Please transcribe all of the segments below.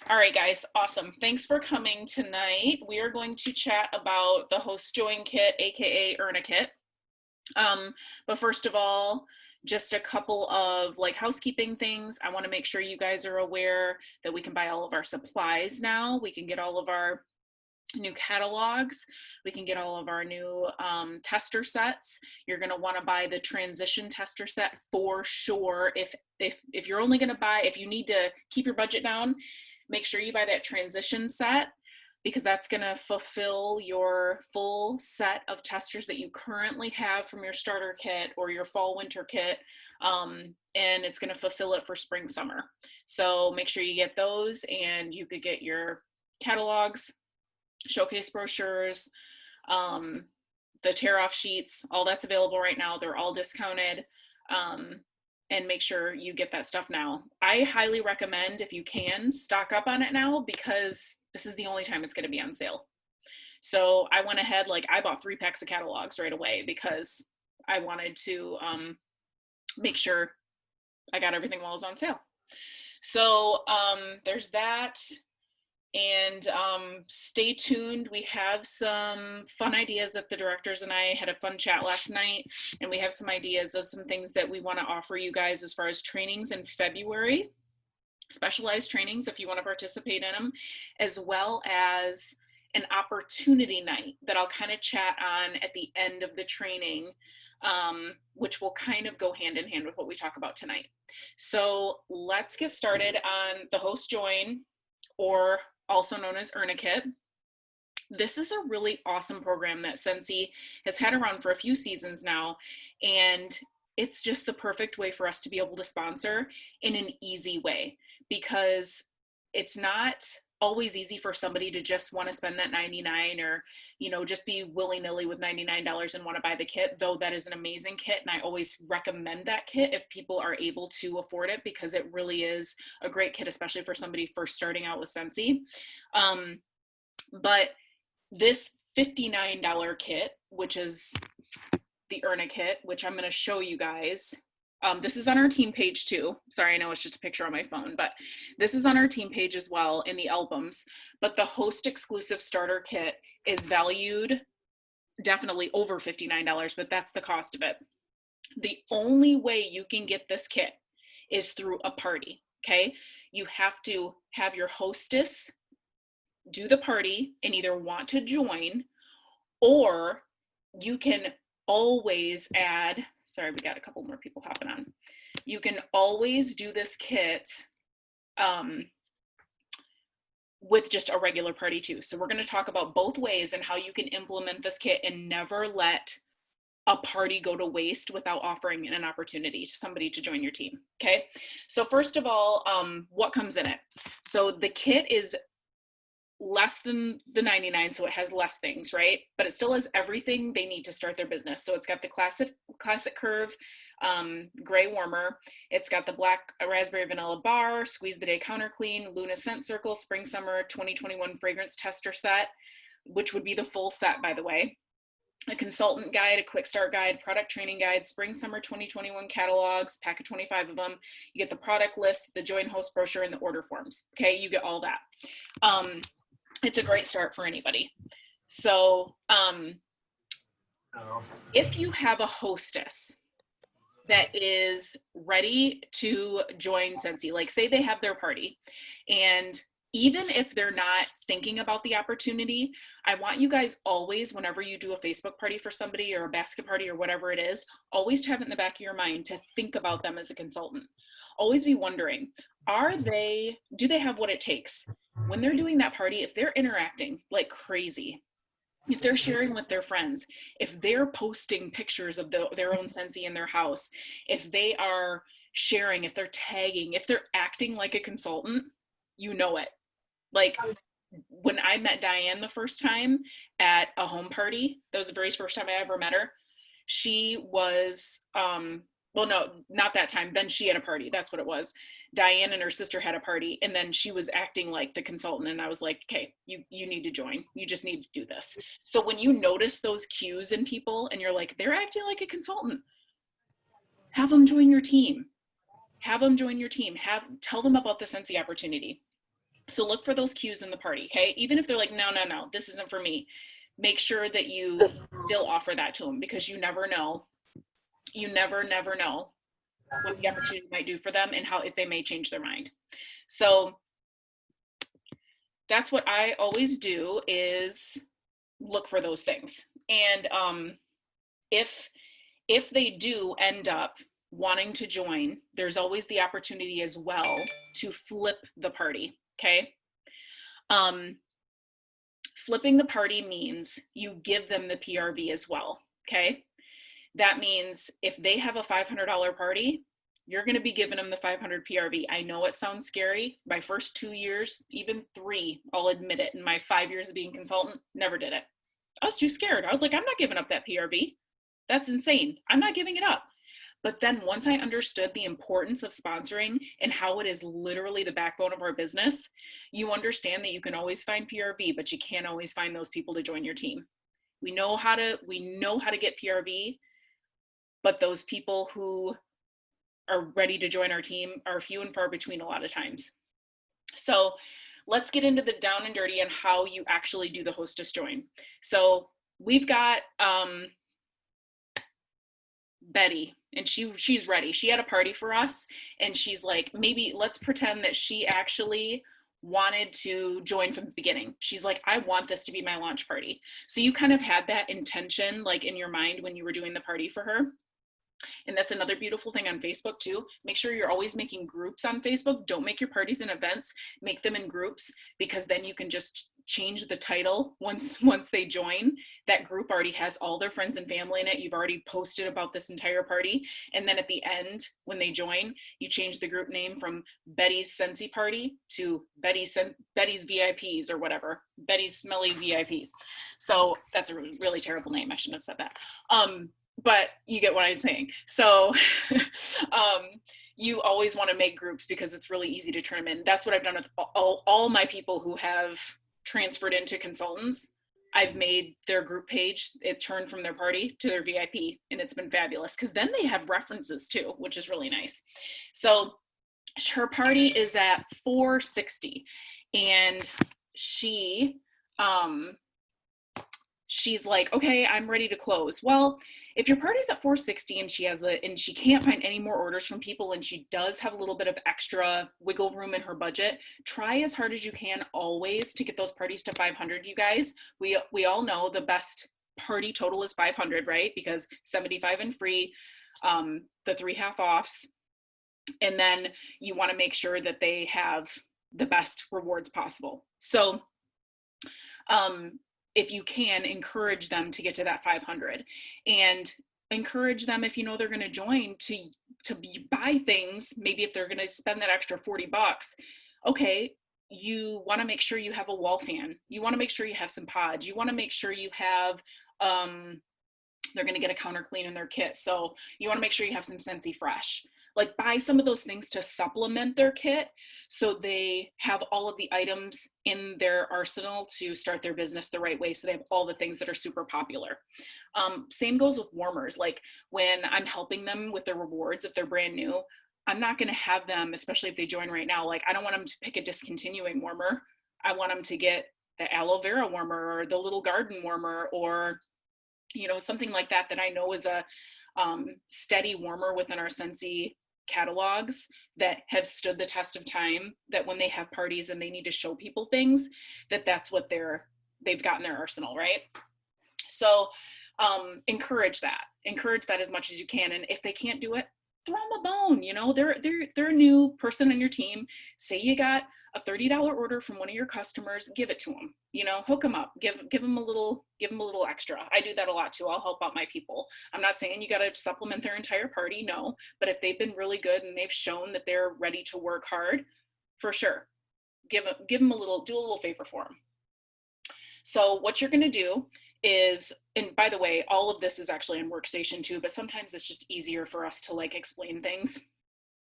All right, guys, awesome. Thanks for coming tonight. We are going to chat about the Host Join Kit, aka Earn a Kit. But first of all, just a couple of like housekeeping things. I want to make sure you guys are aware that we can buy all of our supplies now. We can get all of our new catalogs. We can get all of our new tester sets. You're going to want to buy the transition tester set for sure. If you're only going to buy, if you need to keep your budget down, make sure you buy that transition set because that's going to fulfill your full set of testers that you currently have from your starter kit or your fall winter kit. And it's going to fulfill it for spring summer. So make sure you get those, and you could get your catalogs, showcase brochures, the tear off sheets, all that's available right now. They're all discounted. And make sure you get that stuff now. I highly recommend, if you can, stock up on it now because this is the only time it's going to be on sale. So I went ahead, like I bought 3 packs of catalogs right away because I wanted to make sure I got everything while it was on sale. So there's that. And stay tuned. We have some fun ideas that the directors and I had a fun chat last night, and we have some ideas of some things that we want to offer you guys as far as trainings in February, specialized trainings if you want to participate in them, as well as an opportunity night that I'll kind of chat on at the end of the training, which will kind of go hand in hand with what we talk about tonight. So let's get started on the Host Join, or also known as Earn a Kit. This is a really awesome program that Scentsy has had around for a few seasons now, and it's just the perfect way for us to be able to sponsor in an easy way, because it's not always easy for somebody to just want to spend that $99 or, just be willy-nilly with $99 and want to buy the kit, though that is an amazing kit. And I always recommend that kit if people are able to afford it, because it really is a great kit, especially for somebody first starting out with Scentsy. But this $59 kit, which is the Earn a Kit, which I'm going to show you guys. This is on our team page too. Sorry, I know it's just a picture on my phone, but this is on our team page as well in the albums. But the Host exclusive starter kit is valued definitely over $59, but that's the cost of it. The only way you can get this kit is through a party, okay? You have to have your hostess do the party and either want to join, or you can always add, sorry, we got a couple more people hopping on. You can always do this kit with just a regular party too. So we're going to talk about both ways and how you can implement this kit and never let a party go to waste without offering an opportunity to somebody to join your team. Okay. So first of all, what comes in it? So the kit is less than the 99, so it has less things, right? But it still has everything they need to start their business. So it's got the classic curve gray warmer. It's got the black raspberry vanilla bar, squeeze the day counter clean, Luna scent circle, spring summer 2021 fragrance tester set, which would be the full set, by the way. A consultant guide, a quick start guide, product training guide, spring summer 2021 catalogs, pack of 25 of them. You get the product list, the join host brochure, and the order forms. Okay, you get all that. It's a great start for anybody. So if you have a hostess that is ready to join Scentsy, like say they have their party, and even if they're not thinking about the opportunity, I want you guys always, whenever you do a Facebook party for somebody or a basket party or whatever it is, always to have it in the back of your mind to think about them as a consultant. Always be wondering, do they have what it takes? When they're doing that party, if they're interacting like crazy, if they're sharing with their friends, if they're posting pictures of their own Scentsy in their house, if they are sharing, if they're tagging, if they're acting like a consultant, you know it. Like when I met Diane the first time at a home party, that was the very first time I ever met her. She was, well, no, not that time. Then she had a party. That's what it was. Diane and her sister had a party, and then she was acting like the consultant. And I was like, okay, you need to join. You just need to do this. So when you notice those cues in people and you're like, they're acting like a consultant, have them join your team. Have them join your team. Tell them about the Scentsy opportunity. So look for those cues in the party, okay? Even if they're like, no, no, no, this isn't for me. Make sure that you still offer that to them, because you never know. You never, never know what the opportunity might do for them and how, if they may change their mind. So that's what I always do, is look for those things. And if they do end up wanting to join, there's always the opportunity as well to flip the party, okay? Flipping the party means you give them the PRV as well, okay? That means if they have a $500 party, you're going to be giving them the 500 PRV. I know it sounds scary. My first 2 years, even 3, I'll admit it, in my 5 years of being consultant, never did it. I was too scared. I was like, I'm not giving up that PRV. That's insane. I'm not giving it up. But then once I understood the importance of sponsoring and how it is literally the backbone of our business, you understand that you can always find PRV, but you can't always find those people to join your team. We know how to get PRV, but those people who are ready to join our team are few and far between a lot of times. So let's get into the down and dirty and how you actually do the hostess join. So we've got Betty, and she's ready. She had a party for us, and she's like, maybe let's pretend that she actually wanted to join from the beginning. She's like, I want this to be my launch party. So you kind of had that intention like in your mind when you were doing the party for her. And that's another beautiful thing on Facebook too. Make sure you're always making groups on Facebook. Don't make your parties and events, make them in groups, because then you can just change the title once they join. That group already has all their friends and family in it. You've already posted about this entire party. And then at the end, when they join, you change the group name from Betty's Scentsy Party to Betty's VIPs or whatever, Betty's Smelly VIPs. So that's a really terrible name. I shouldn't have said that. But you get what I'm saying. So you always want to make groups because it's really easy to turn them in. That's what I've done with all my people who have transferred into consultants. I've made their group page, it turned from their party to their VIP, and it's been fabulous because then they have references too, which is really nice. So her party is at 460, and she's like, okay, I'm ready to close. Well, if your party's at 460 and she can't find any more orders from people, and she does have a little bit of extra wiggle room in her budget, try as hard as you can always to get those parties to 500, you guys. We all know the best party total is 500, right? Because 75 and free, the 3 half offs, and then you want to make sure that they have the best rewards possible. So, if you can, encourage them to get to that 500, and encourage them, if you know they're going to join, to buy things. Maybe if they're going to spend that extra 40 bucks, okay, you want to make sure you have a wall fan. You want to make sure you have some pods. You want to make sure you have, they're going to get a counter clean in their kit. So you want to make sure you have some Scentsy Fresh. Like, buy some of those things to supplement their kit so they have all of the items in their arsenal to start their business the right way. So they have all the things that are super popular. Same goes with warmers. Like, when I'm helping them with their rewards, if they're brand new, I'm not going to have them, especially if they join right now, like, I don't want them to pick a discontinuing warmer. I want them to get the aloe vera warmer or the little garden warmer, or, you know, something like that I know is a steady warmer within our Scentsy catalogs that have stood the test of time, that when they have parties and they need to show people things, that's what they've got in their arsenal, right? So encourage that as much as you can. And if they can't do it, throw them a bone. You know, they're a new person on your team. Say you got a $30 order from one of your customers, give it to them. You know, hook them up, give them a little extra. I do that a lot too. I'll help out my people. I'm not saying you got to supplement their entire party, no, but if they've been really good and they've shown that they're ready to work hard, for sure, give them do a little favor for them. So what you're going to do is, and by the way, all of this is actually on Workstation too, but sometimes it's just easier for us to like explain things.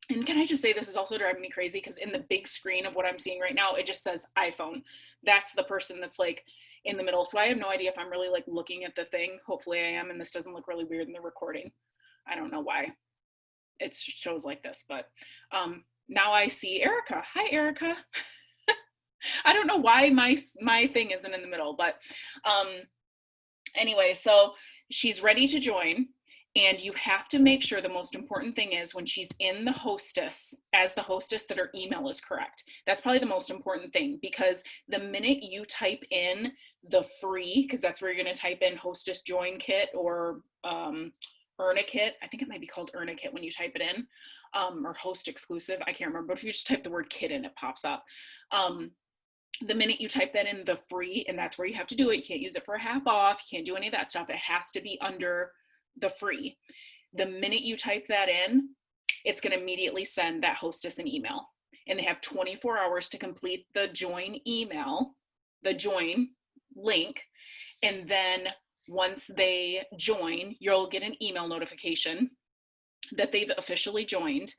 And can I just say, this is also driving me crazy because in the big screen of what I'm seeing right now, it just says iPhone. That's the person that's like in the middle. So I have no idea if I'm really like looking at the thing. Hopefully I am, and this doesn't look really weird in the recording. I don't know why it shows like this, but now I see Erica. Hi, Erica. I don't know why my thing isn't in the middle, but um, anyway, so she's ready to join. And you have to make sure the most important thing is when she's in the hostess, as the hostess, that her email is correct. That's probably the most important thing, because the minute you type in the free, because that's where you're going to type in hostess join kit or earn a kit. I think it might be called earn a kit when you type it in, or host exclusive. I can't remember. But if you just type the word kit in, it pops up. The minute you type that in, the free, and that's where you have to do it. You can't use it for a half off. You can't do any of that stuff. It has to be under the free. The minute you type that in, it's going to immediately send that hostess an email, and they have 24 hours to complete the join email, the join link. And then once they join, you'll get an email notification that they've officially joined.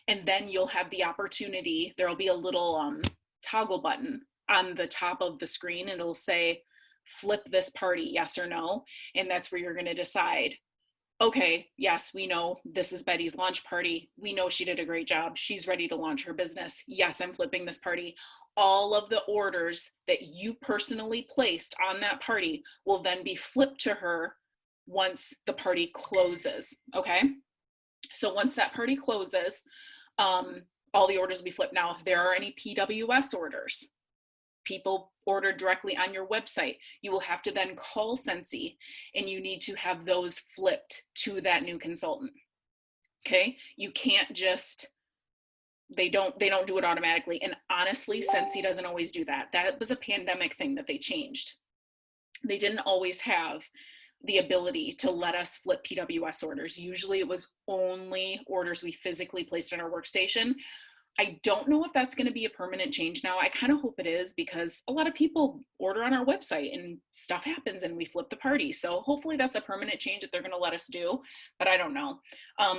And then you'll have the opportunity, there'll be a little toggle button on the top of the screen, and it'll say flip this party, yes or no. And that's where you're going to decide, okay, yes, we know this is Betty's launch party. We know she did a great job. She's ready to launch her business. Yes, I'm flipping this party. All of the orders that you personally placed on that party will then be flipped to her once the party closes, okay? So once that party closes, all the orders will be flipped. Now, if there are any PWS orders, people ordered directly on your website, you will have to then call Scentsy, and you need to have those flipped to that new consultant. Okay, you can't just, they don't do it automatically. And honestly, Scentsy doesn't always do that. That was a pandemic thing that they changed. They didn't always have the ability to let us flip PWS orders. Usually it was only orders we physically placed on our workstation. I don't know if that's going to be a permanent change now. I kind of hope it is, because a lot of people order on our website and stuff happens and we flip the party. So hopefully that's a permanent change that they're going to let us do, but I don't know.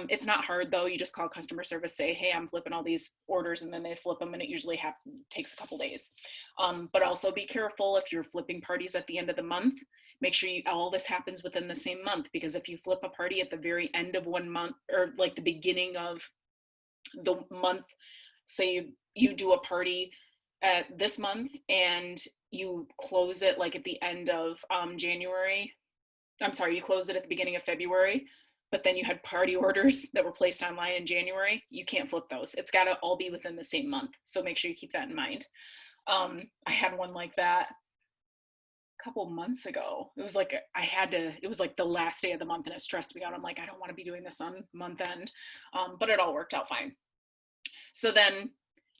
It's not hard though. You just call customer service, say, hey, I'm flipping all these orders, and then they flip them, and it usually takes a couple days. But also be careful if you're flipping parties at the end of the month. Make sure all this happens within the same month, because if you flip a party at the very end of one month, or like the beginning of the month, say you do a party at this month and you close it like at the end of January. I'm sorry, you close it at the beginning of February, but then you had party orders that were placed online in January. You can't flip those. It's got to all be within the same month. So make sure you keep that in mind. I had one like that a couple months ago. It was like it was like the last day of the month, and it stressed me out. I'm like, I don't want to be doing this on month end, but it all worked out fine. So then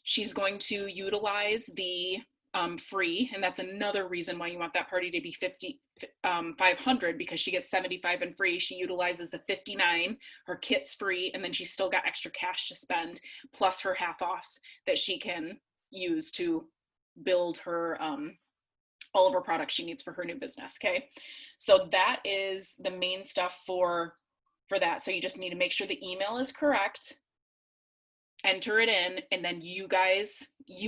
she's going to utilize the free, and that's another reason why you want that party to be 500, because she gets 75 in free. She utilizes the 59, her kit's free, and then she's still got extra cash to spend, plus her half offs that she can use to build her all of her products she needs for her new business. Okay, so that is the main stuff for that. So you just need to make sure the email is correct, enter it in, and then you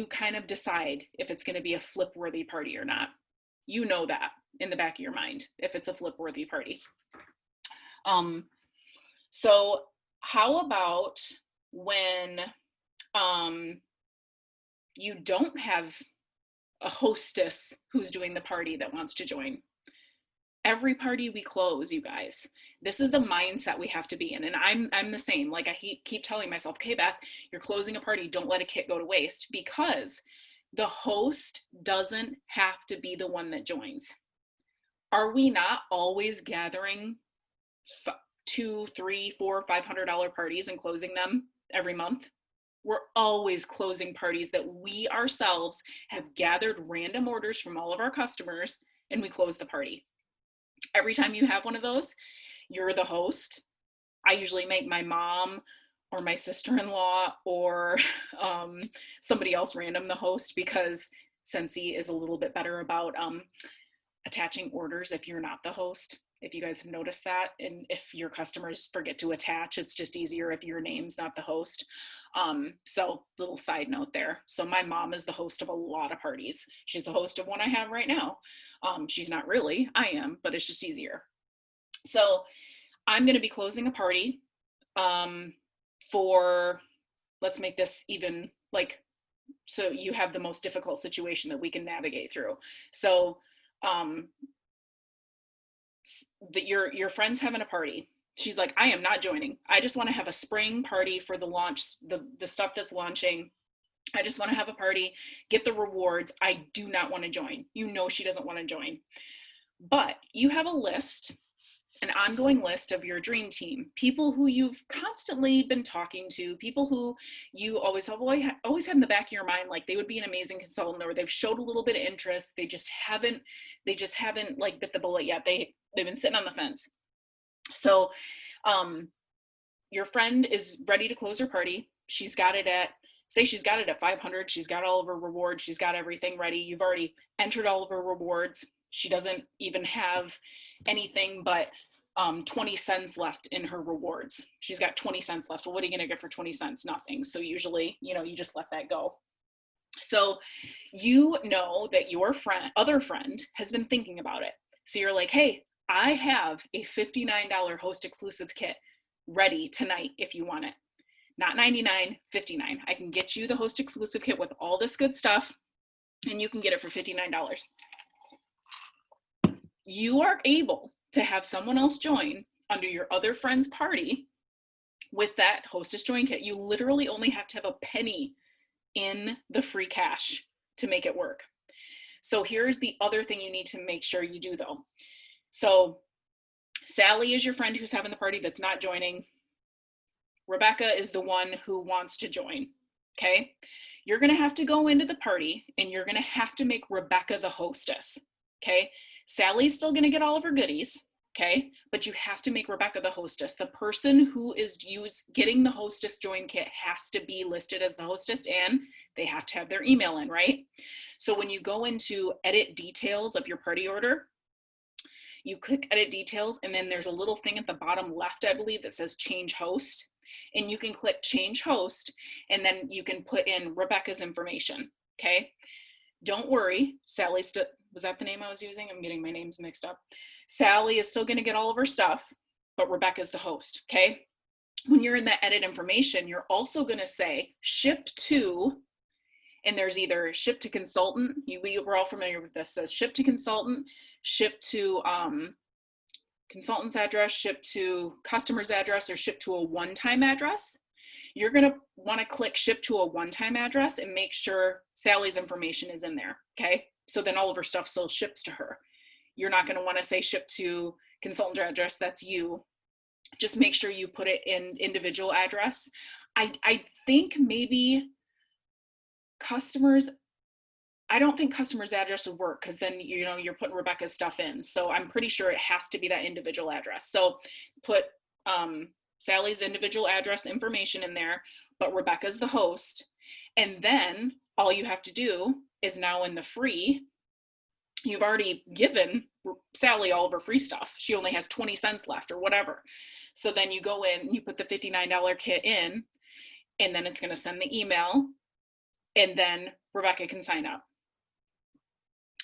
kind of decide if it's going to be a flip worthy party or not. You know that in the back of your mind, if it's a flip worthy party. So how about when you don't have a hostess who's doing the party that wants to join? Every party we close, you guys, this is the mindset we have to be in. And I'm the same. Like, I keep telling myself, okay, Beth, you're closing a party. Don't let a kit go to waste, because the host doesn't have to be the one that joins. Are we not always gathering $200, $300, $400, $500 parties and closing them every month? We're always closing parties that we ourselves have gathered random orders from all of our customers, and we close the party. Every time you have one of those, you're the host. I usually make my mom or my sister-in-law or somebody else random the host, because Scentsy is a little bit better about attaching orders if you're not the host. If you guys have noticed that, and if your customers forget to attach, it's just easier if your name's not the host. So little side note there. So my mom is the host of a lot of parties. She's the host of one I have right now. She's not really, I am, but it's just easier. So I'm going to be closing a party for, let's make this even like so you have the most difficult situation that we can navigate through. So that your friend's having a party. She's like, I am not joining. I just want to have a spring party for the launch, the stuff that's launching. I just want to have a party, get the rewards. I do not want to join. You know, she doesn't want to join. But you have a list, an ongoing list of your dream team, people who you've constantly been talking to, people who you always had in the back of your mind, like they would be an amazing consultant, or they've showed a little bit of interest. They just haven't like bit the bullet yet. They've been sitting on the fence. So your friend is ready to close her party. She's got it at 500. She's got all of her rewards. She's got everything ready. You've already entered all of her rewards. She doesn't even have anything but 20 cents left in her rewards. She's got 20 cents left. Well, what are you going to get for 20 cents? Nothing. So usually, you just let that go. So you know that your other friend has been thinking about it. So you're like, hey, I have a $59 host exclusive kit ready tonight if you want it. Not $99, $59. I can get you the host exclusive kit with all this good stuff, and you can get it for $59. You are able to have someone else join under your other friend's party with that hostess join kit. You literally only have to have a penny in the free cash to make it work. So here's the other thing you need to make sure you do though. So Sally is your friend who's having the party that's not joining. Rebecca is the one who wants to join, okay? You're gonna have to go into the party and you're gonna have to make Rebecca the hostess, okay? Sally's still gonna get all of her goodies, okay? But you have to make Rebecca the hostess. The person who is getting the hostess join kit has to be listed as the hostess, and they have to have their email in, right? So when you go into edit details of your party order, you click edit details, and then there's a little thing at the bottom left, I believe, that says change host. And you can click change host, and then you can put in Rebecca's information, okay? Don't worry, Sally's still, was that the name I was using? I'm getting my names mixed up. Sally is still gonna get all of her stuff, but Rebecca's the host, okay? When you're in that edit information, you're also gonna say ship to, and there's either ship to consultant, we're all familiar with this, says ship to consultant, ship to consultant's address, ship to customer's address, or ship to a one-time address. You're gonna wanna click ship to a one-time address and make sure Sally's information is in there, okay? So then all of her stuff still ships to her. You're not gonna wanna say ship to consultant's address, that's you. Just make sure you put it in individual address. I think maybe I don't think customer's address would work, because then you're putting Rebecca's stuff in. So I'm pretty sure it has to be that individual address. So put Sally's individual address information in there, but Rebecca's the host. And then all you have to do is now in the free, you've already given Sally all of her free stuff. She only has 20 cents left or whatever. So then you go in, you put the $59 kit in, and then it's going to send the email, and then Rebecca can sign up.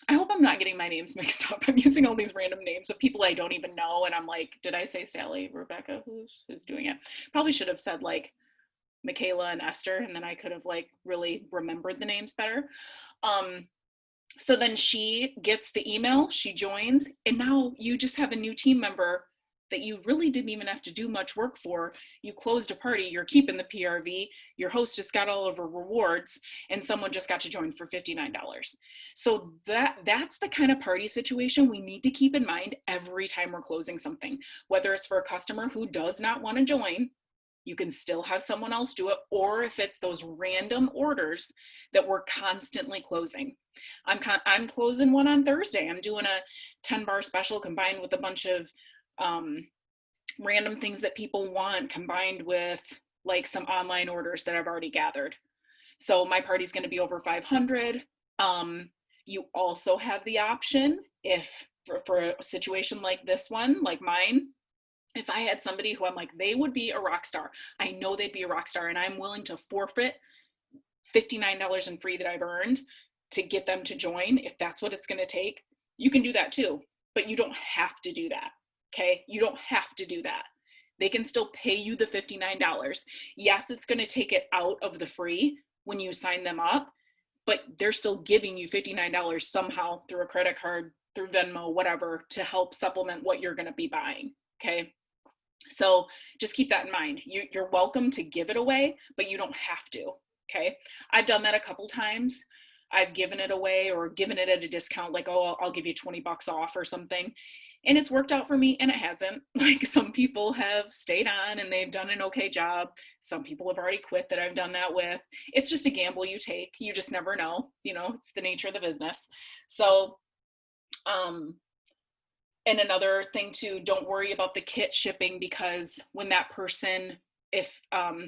I hope I'm not getting my names mixed up. I'm using all these random names of people I don't even know, and I'm like, did I say Sally, Rebecca? Who's doing it? Probably should have said like Michaela and Esther, and then I could have like really remembered the names better. So then she gets the email, she joins, and now you just have a new team member that you really didn't even have to do much work for. You closed a party, you're keeping the PRV, your host just got all of her rewards, and someone just got to join for $59. So that's the kind of party situation we need to keep in mind every time we're closing something. Whether it's for a customer who does not want to join, you can still have someone else do it, or if it's those random orders that we're constantly closing. I'm closing one on Thursday. I'm doing a 10 bar special combined with a bunch of random things that people want, combined with like some online orders that I've already gathered. So my party's going to be over 500. You also have the option, if for a situation like this one, like mine, if I had somebody who I'm like, they would be a rock star, I know they'd be a rock star, and I'm willing to forfeit $59 in free that I've earned to get them to join, if that's what it's going to take, you can do that too. But you don't have to do that. Okay, you don't have to do that. They can still pay you the $59. Yes, it's going to take it out of the free, when you sign them up, but they're still giving you $59 somehow through a credit card, through Venmo, whatever, to help supplement what you're going to be buying. Okay. So just keep that in mind. You're welcome to give it away, but you don't have to. Okay. I've done that a couple times. I've given it away or given it at a discount, like, oh, I'll give you 20 bucks off or something. And it's worked out for me, and it hasn't. Like, some people have stayed on and they've done an okay job. Some people have already quit that I've done that with. It's just a gamble you take. You just never know. You know, it's the nature of the business. So, and another thing too, don't worry about the kit shipping, because when that person, if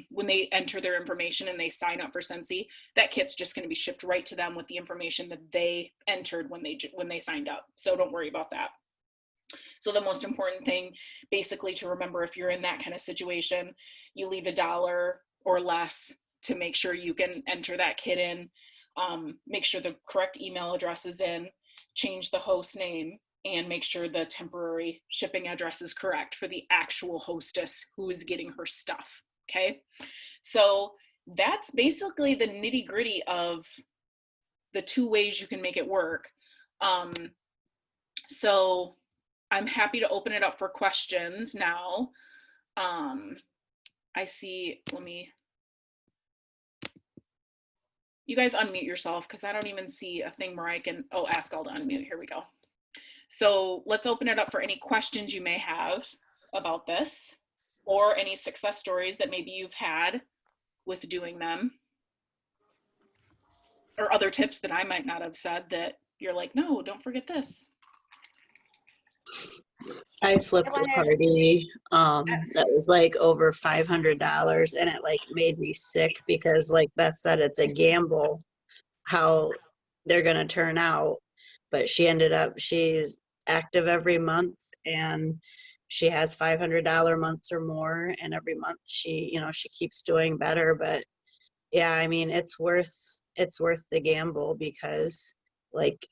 when they enter their information and they sign up for Scentsy, that kit's just going to be shipped right to them with the information that they entered when they signed up. So don't worry about that. So the most important thing basically to remember, if you're in that kind of situation, you leave $1 or less to make sure you can enter that kit in, make sure the correct email address is in, change the host name, and make sure the temporary shipping address is correct for the actual hostess who is getting her stuff. Okay. So that's basically the nitty gritty of the 2 ways you can make it work. So I'm happy to open it up for questions now. I see, you guys unmute yourself, because I don't even see a thing where I can, oh, ask all to unmute. Here we go. So let's open it up for any questions you may have about this, or any success stories that maybe you've had with doing them, or other tips that I might not have said that you're like, no, don't forget this. I flipped a party that was like over $500, and it like made me sick, because like Beth said, it's a gamble how they're going to turn out. But she's active every month, and she has $500 months or more, and every month she keeps doing better. But yeah, I mean, it's worth the gamble, because like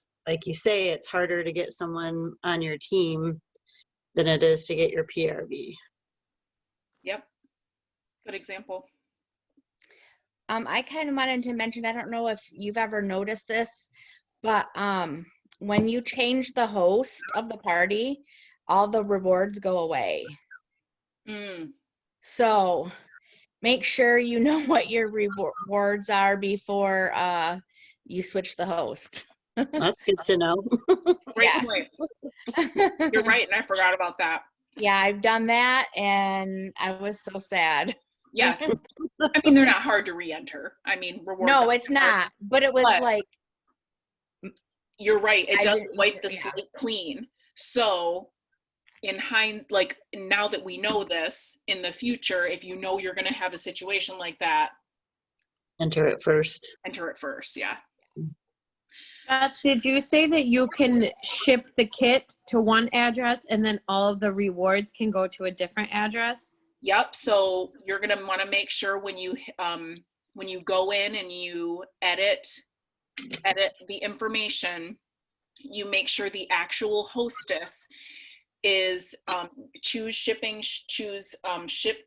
you say, it's harder to get someone on your team than it is to get your PRV. Yep. Good example. I kind of wanted to mention, I don't know if you've ever noticed this, but when you change the host of the party, all the rewards go away. So make sure you know what your rewards are before you switch the host. That's good to know. Great point. You're right, and I forgot about that. Yeah, I've done that, and I was so sad. Yes. I mean, they're not hard to re-enter. I mean, rewards. No, it's not. But it was like. You're right. It does wipe the slate clean. So now that we know this, in the future, if you know you're going to have a situation like that, enter it first. Yeah. Did you say that you can ship the kit to one address and then all of the rewards can go to a different address? Yep. So you're going to want to make sure when you go in and you edit the information, you make sure the actual hostess is choose ship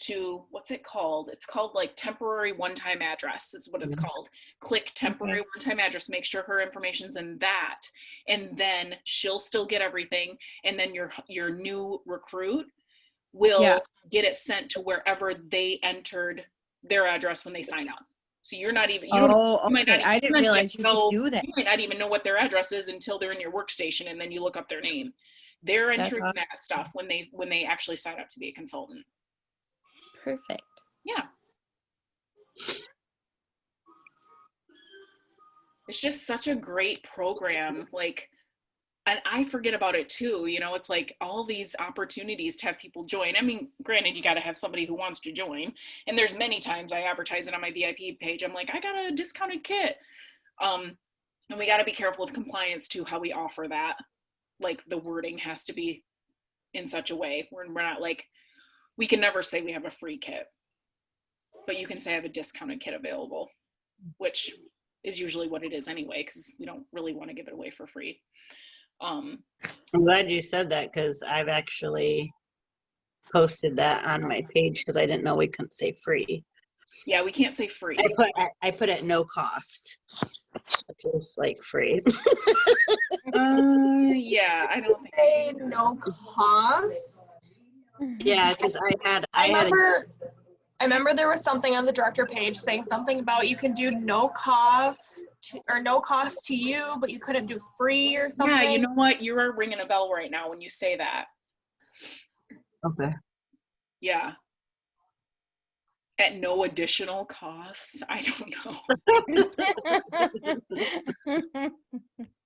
to, what's it called? It's called like temporary one-time address is what it's called. Click temporary one-time address, make sure her information's in that, and then she'll still get everything, and then your new recruit will get it sent to wherever they entered their address when they sign up. So you're not even, I didn't realize you could do that. You might not even know what their address is until they're in your workstation, and then you look up their name. They're entering that stuff when they actually sign up to be a consultant. Perfect. Yeah. It's just such a great program. Like, and I forget about it too. You know, it's like all these opportunities to have people join. I mean, granted, you got to have somebody who wants to join. And there's many times I advertise it on my VIP page. I'm like, I got a discounted kit. And we got to be careful with compliance too, how we offer that. Like, the wording has to be in such a way where we're not like, we can never say we have a free kit, but you can say I have a discounted kit available, which is usually what it is anyway, because we don't really want to give it away for free. I'm glad you said that, because I've actually posted that on my page, because I didn't know we couldn't say free. Yeah, we can't say free. I put at no cost, which is like free. Yeah, I don't think. Say no cost. Yeah, because I remember there was something on the director page saying something about you can do no cost or no cost to you, but you couldn't do free or something. Yeah, you know what? You are ringing a bell right now when you say that. Okay. Yeah. At no additional cost. I don't know.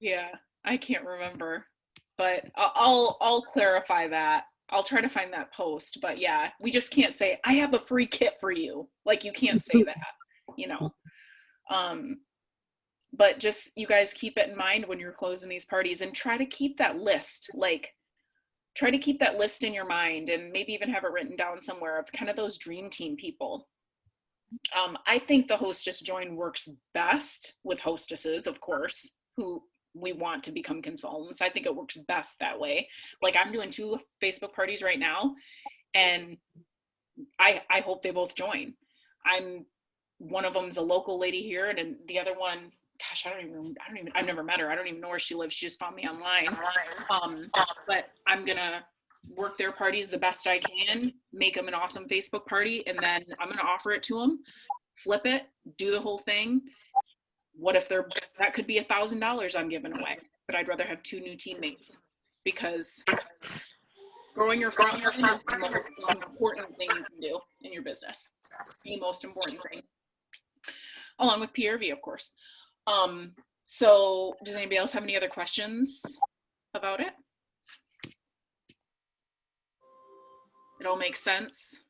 Yeah, I can't remember, but I'll clarify that. I'll try to find that post, but yeah, we just can't say I have a free kit for you. Like you can't say that, you know. But just you guys keep it in mind when you're closing these parties and try to keep that list. Like try to keep that list in your mind and maybe even have it written down somewhere of kind of those dream team people. I think the hostess join works best with hostesses, of course, who we want to become consultants. I think it works best that way. Like I'm doing 2 Facebook parties right now, and I hope they both join. One of them's a local lady here, and the other one, gosh, I've never met her. I don't even know where she lives. She just found me online. But I'm gonna work their parties the best I can, make them an awesome Facebook party, and then I'm gonna offer it to them, flip it, do the whole thing. What if that could be $1,000 I'm giving away, but I'd rather have 2 new teammates because growing your front line is the most important thing you can do in your business. The most important thing, along with PRV, of course. So does anybody else have any other questions about it? It all makes sense.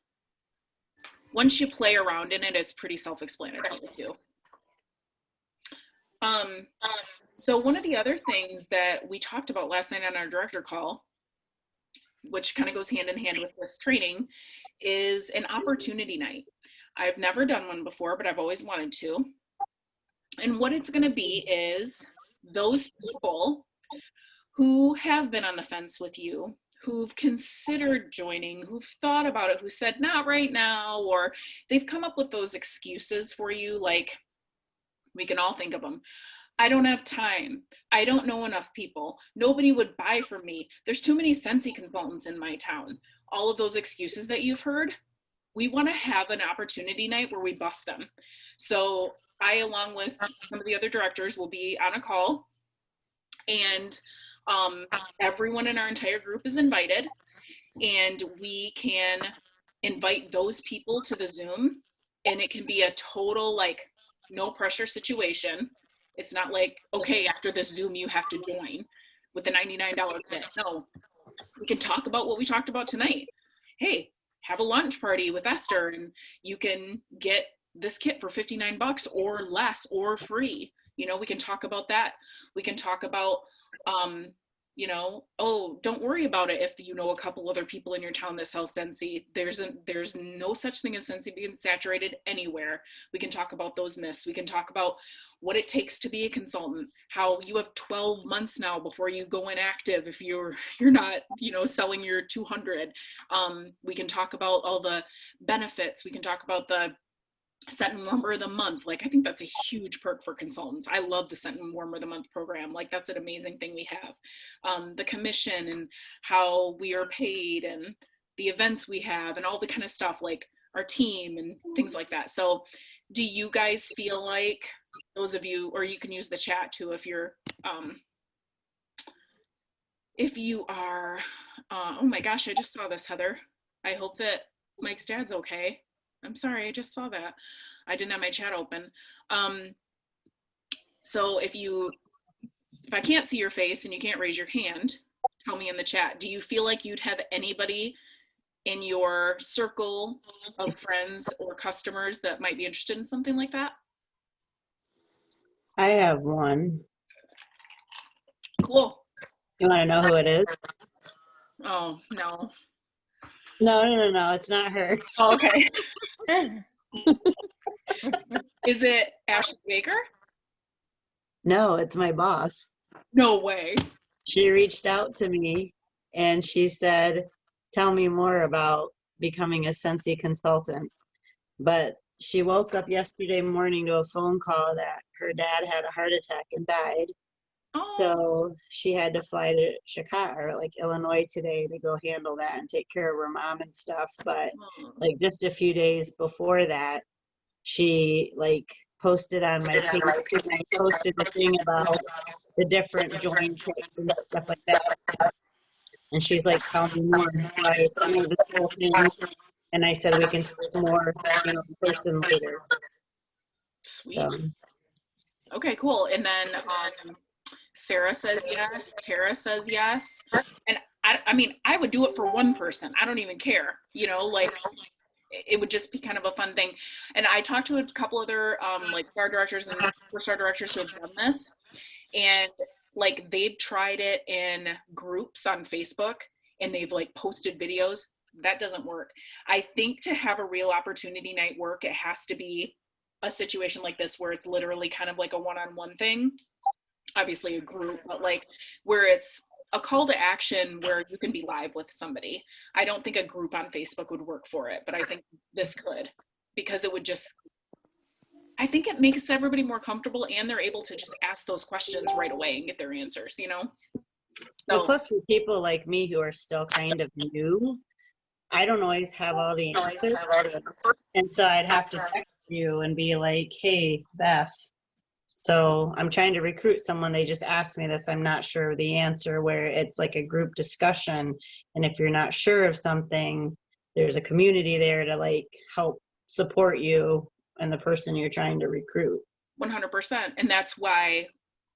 Once you play around in it, it's pretty self-explanatory too. So one of the other things that we talked about last night on our director call, which kind of goes hand in hand with this training, is an opportunity night. I've never done one before, but I've always wanted to. And what it's going to be is those people who have been on the fence with you, who've considered joining, who've thought about it, who said, not right now, or they've come up with those excuses for you, like we can all think of them. I don't have time. I don't know enough people. Nobody would buy from me. There's too many Scentsy consultants in my town. All of those excuses that you've heard, we want to have an opportunity night where we bust them. So I, along with some of the other directors, will be on a call, and everyone in our entire group is invited, and we can invite those people to the Zoom, and it can be a total like no pressure situation. It's not like, okay, after this Zoom you have to join with the $99 kit. No, we can talk about what we talked about tonight. Hey, have a lunch party with Esther and you can get this kit for $59 or less or free. You know, we can talk about that. We can talk about, you know, oh, don't worry about it if you know a couple other people in your town that sell Scentsy. There's no such thing as Scentsy being saturated anywhere. We can talk about those myths. We can talk about what it takes to be a consultant, how you have 12 months now before you go inactive if you're not, you know, selling your 200. We can talk about all the benefits. We can talk about the Scent and Warmer of the Month. Like, I think that's a huge perk for consultants. I love the Scent and Warmer of the Month program. Like, that's an amazing thing we have. The commission and how we are paid and the events we have and all the kind of stuff, like our team and things like that. So do you guys feel like, those of you, or you can use the chat too if you're, oh my gosh, I just saw this, Heather. I hope that Mike's dad's okay. I'm sorry, I just saw that. I didn't have my chat open. So if I can't see your face and you can't raise your hand, tell me in the chat. Do you feel like you'd have anybody in your circle of friends or customers that might be interested in something like that? I have one. Cool. You want to know who it is? Oh, no. No, it's not her. Oh, okay. Is it Ashley Baker? No, it's my boss. No way. She reached out to me and she said, tell me more about becoming a Scentsy consultant. But she woke up yesterday morning to a phone call that her dad had a heart attack and died. Oh, So she had to fly to Chicago or like Illinois today to go handle that and take care of her mom and stuff. But like just a few days before that, she like posted on my page and I posted a thing about the different joint kits and stuff like that. And she's like, tell me more. So I sent her this whole thing and I said we can talk more, in person later. sweet. So Okay, cool. And then Sarah says yes, Tara says yes. And I mean, I would do it for one person. I don't even care, like it would just be kind of a fun thing. And I talked to a couple other like STAR directors and STAR directors who have done this, and like they've tried it in groups on Facebook and they've like posted videos. That doesn't work. I think to have a real opportunity night work, it has to be a situation like this where it's literally kind of like a one-on-one thing. Obviously a group, but like where it's a call to action where you can be live with somebody. I don't think a group on Facebook would work for it, but I think this could, because it would just, I think it makes everybody more comfortable and they're able to just ask those questions right away and get their answers, Well, So, plus for people like me who are still kind of new, I don't always have all the answers. And so I'd have to text you and be like, hey, Beth. So I'm trying to recruit someone. They just asked me this. I'm not sure of the answer, where it's like a group discussion. And if you're not sure of something, there's a community there to like help support you and the person you're trying to recruit. 100%. And that's why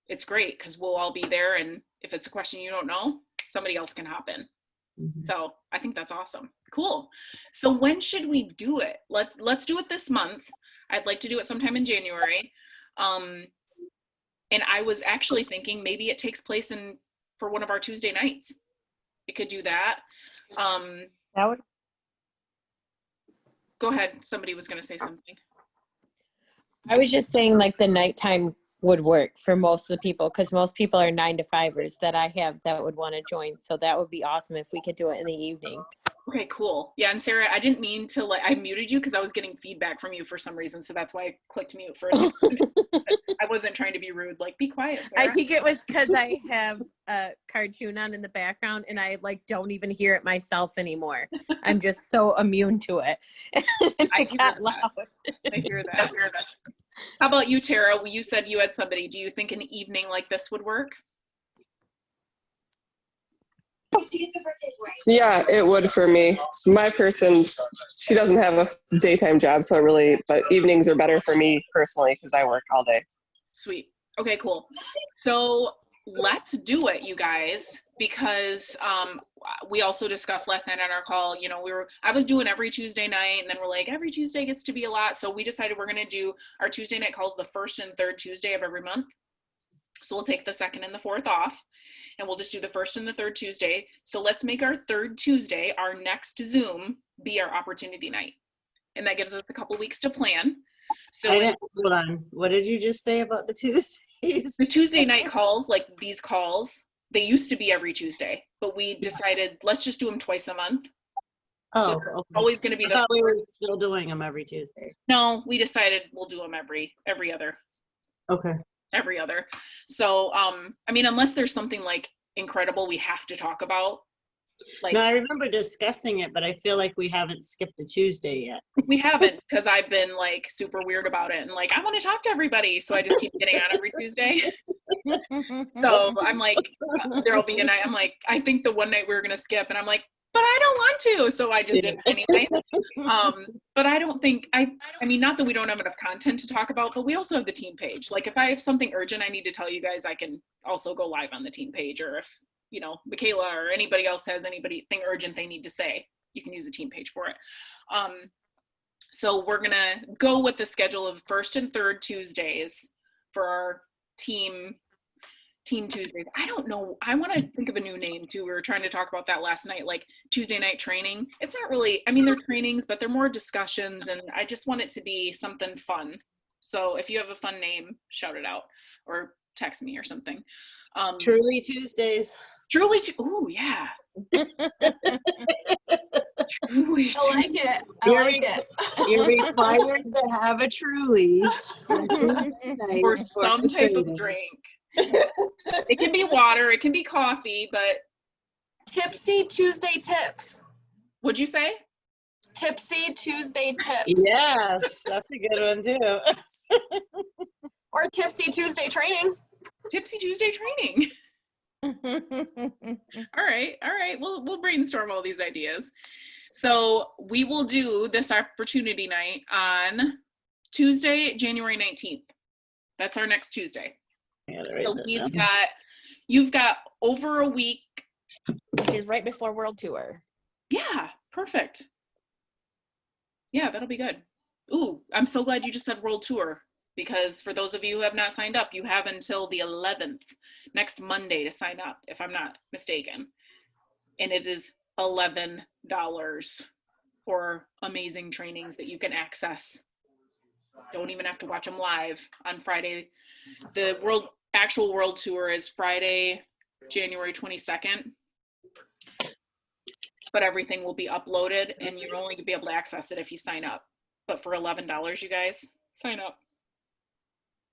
it's great, because we'll all be there. And if it's a question you don't know, somebody else can hop in. Mhm. So I think that's awesome. Cool. So when should we do it? Let's do it this month. I'd like to do it sometime in January. And I was actually thinking maybe it takes place for one of our Tuesday nights. We could do that. That would, Go ahead. Somebody was going to say something. I was just saying like the nighttime would work for most of the people, because most people are 9-to-5ers that I have that would want to join. So that would be awesome if we could do it in the evening. Okay, cool. Yeah, and Sarah, I didn't mean to I muted you because I was getting feedback from you for some reason, so that's why I clicked mute first. I wasn't trying to be rude, like be quiet, Sarah. I think it was because I have a cartoon on in the background and I like don't even hear it myself anymore. I'm just so immune to it. I hear got that. loud. I hear that. How about you, Tara? You said you had somebody. Do you think an evening like this would work? Yeah, it would for me. My she doesn't have a daytime job, so but evenings are better for me personally because I work all day. Sweet. Okay, cool. So let's do it, you guys, because we also discussed last night on our call, I was doing every Tuesday night, and then we're like, every Tuesday gets to be a lot. So we decided we're going to do our Tuesday night calls the first and third Tuesday of every month. So we'll take the second and the fourth off, and we'll just do the first and the third Tuesday. So let's make our third Tuesday, our next Zoom, be our opportunity night. And that gives us a couple weeks to plan. So hold on. What did you just say about the Tuesdays? the Tuesday night calls, like these calls, they used to be every Tuesday, but we decided let's just do them twice a month. Oh, So okay. always going to be I thought we were still doing them every Tuesday. No, we decided we'll do them every other. Okay. Every other. So, I mean, unless there's something like incredible we have to talk about. Like, No, I remember discussing it, but I feel like we haven't skipped a Tuesday yet. we haven't, because I've been like super weird about it and like, I want to talk to everybody. So I just keep getting on every Tuesday. So I'm like, there'll be a night. I'm like, I think the one night we were going to skip, and I'm like, but I don't want to. So I just did it anyway. But I don't think, I mean, not that we don't have enough content to talk about, but we also have the team page. Like if I have something urgent I need to tell you guys, I can also go live on the team page. Or if, Michaela or anybody else has anything urgent they need to say, you can use the team page for it. So we're going to go with the schedule of first and third Tuesdays for our team Tuesdays. I don't know. I want to think of a new name too. We were trying to talk about that last night, like Tuesday night training. It's not really, I mean, they're trainings, but they're more discussions, and I just want it to be something fun. So if you have a fun name, shout it out or text me or something. Truly Tuesdays. Truly, oh yeah. Truly, I like it. I You're like it. You're required to have a Truly on Tuesday night or for some the type of training. drink. It can be water, it can be coffee, but Tipsy Tuesday tips. what'd you say? Tipsy Tuesday tips. Yes, that's a good one too. Or Tipsy Tuesday training. Tipsy Tuesday training. All right. We'll brainstorm all these ideas. So we will do this opportunity night on Tuesday, January 19th. That's our next Tuesday. So you've got over a week. Which is right before World Tour. Yeah, perfect. Yeah, that'll be good. Ooh, I'm so glad you just said World Tour, because for those of you who have not signed up, you have until the 11th, next Monday, to sign up, if I'm not mistaken. And it is $11 for amazing trainings that you can access. Don't even have to watch them live on Friday. The actual World Tour is Friday, January 22nd. But everything will be uploaded, and you're only gonna be able to access it if you sign up. But for $11, you guys, sign up.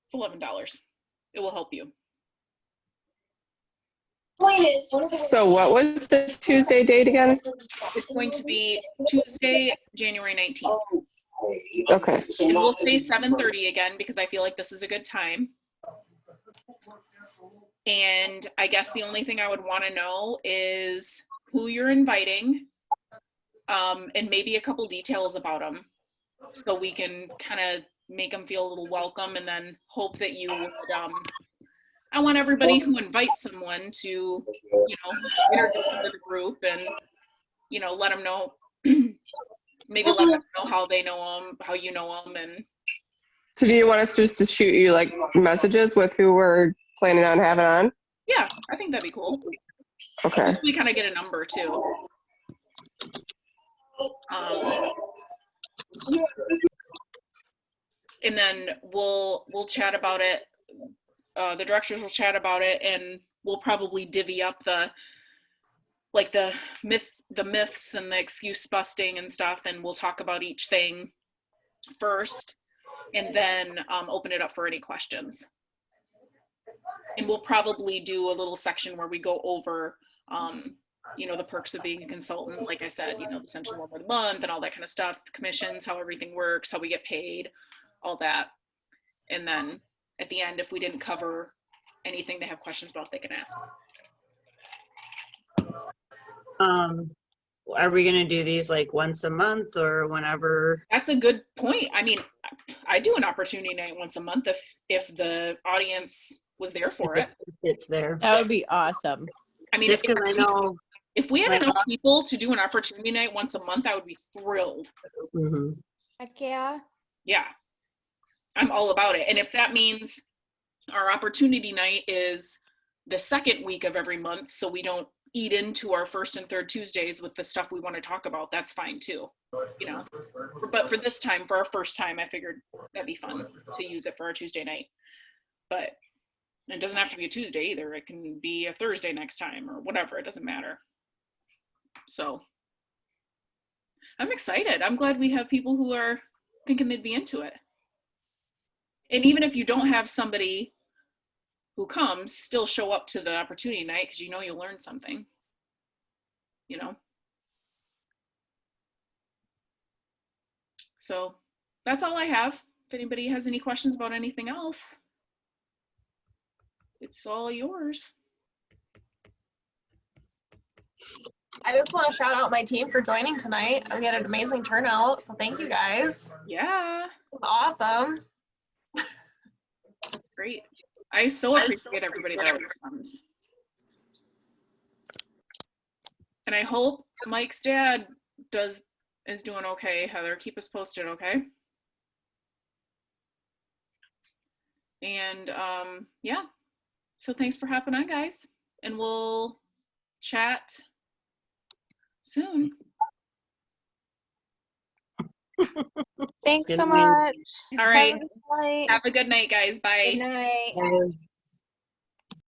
It's $11. It will help you. So what was the Tuesday date again? It's going to be Tuesday, January 19th. Okay. And we'll say 7:30 again, because I feel like this is a good time. And I guess the only thing I would want to know is who you're inviting, and maybe a couple details about them, so we can kind of make them feel a little welcome, and then hope that you would, I want everybody who invites someone to, introduce them to the group and, let them know, maybe let them know how they know them, how you know them. And So do you want us just to shoot you like messages with who we're planning on having on? yeah, I think that'd be cool. Okay. We kind of get a number too. And then we'll chat about it. The directors will chat about it, and we'll probably divvy up the myths and the excuse busting and stuff, and we'll talk about each thing first, and then open it up for any questions. And we'll probably do a little section where we go over, the perks of being a consultant. Like I said, the Central Warmer of the Month and all that kind of stuff, commissions, how everything works, how we get paid, all that. And then at the end, if we didn't cover anything they have questions about, they can ask. Are we gonna do these like once a month or whenever? That's a good point. I mean, I do an opportunity night once a month if the audience was there for it. It's there. That would be awesome. I mean, Just because I know. if we had enough people to do an opportunity night once a month, I would be thrilled. Mhm. Heck yeah. Yeah, I'm all about it. And if that means our opportunity night is the second week of every month, so we don't eat into our first and third Tuesdays with the stuff we want to talk about, that's fine too. But for this time, for our first time, I figured that'd be fun to use it for our Tuesday night. But it doesn't have to be a Tuesday either. It can be a Thursday next time or whatever. It doesn't matter. So I'm excited. I'm glad we have people who are thinking they'd be into it. And even if you don't have somebody who comes, still show up to the opportunity night, because you'll learn something. So that's all I have. If anybody has any questions about anything else, it's all yours. I just want to shout out my team for joining tonight. We had an amazing turnout, so thank you guys. Yeah, It was awesome. great. I so appreciate everybody that comes. And I hope Mike's dad is doing okay. Heather, keep us posted, okay? And yeah, so thanks for hopping on, guys, and we'll chat soon. Thanks Good so night. much. All right, Have a good night. have a good night, guys. Bye. Good night. Bye.